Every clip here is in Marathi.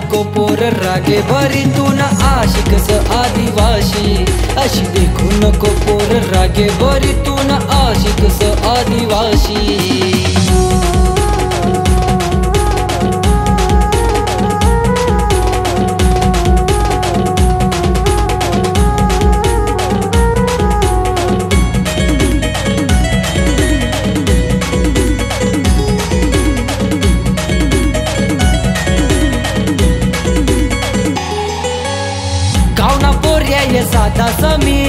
नको पोर रागे बरी तू न आशिक स आदिवासी अशी देखू नको पोर रागे बरी तू न आशिक स आदिवासी। गावना पोर्या ये साधा समी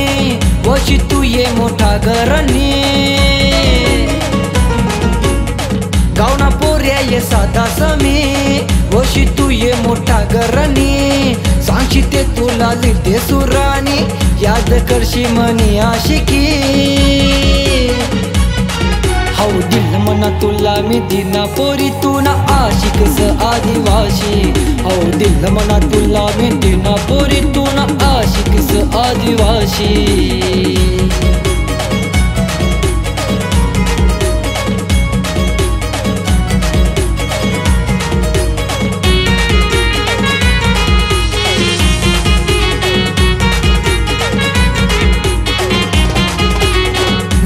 वशी तू ये मोठा घरनी गावना पोर्या ये साधा समी वशी तू ये मोठा घरनी सांगशी ते तुला लिहिते सुरानी याद करशी मनी आशिकी हाऊ दिल मना तुला मी दिना पोरी तू ना आशिक स आदिवासी हाऊ दिल मना तुला मी दिना पोरी तू ना आशिक स आदिवासी।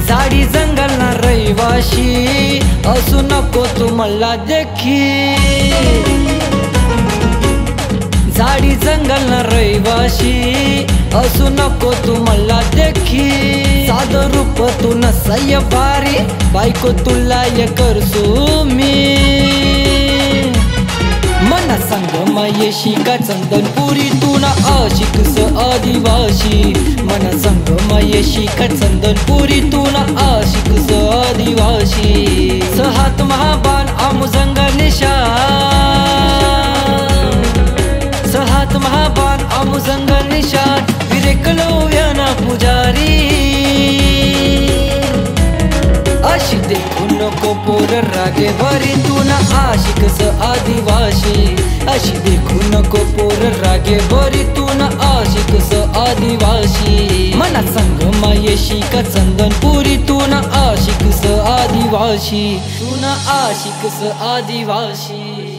झाडी जंगल ना रहिवाशी असू नको तू मला देखी झाडी जंगल ना रहिवाशी असू नको तू मला देखी साध रूप तू नसय भारी बायको तुला ये करसू मी मना संग मयेशी का चंदन पुरी तू ना आशिक स आदिवासी मना संग मयेशी का चंदन पुरी तू ना आशिक स आदिवासी। सहात महाबान आमु जंगल निशान सहात महाबान आमु जंगल निशान विरेकलो याना पुजारी अशी देखू नको पोर रागे बरी तू ना आशिक स आदिवासी अशी देखू नको पोर रागे बरी तू ना आशिक स आदिवासी मना संग मयेशी का चंदन पुरी तू ना आशिक स आदिवासी तू ना आशिक स आदिवासी।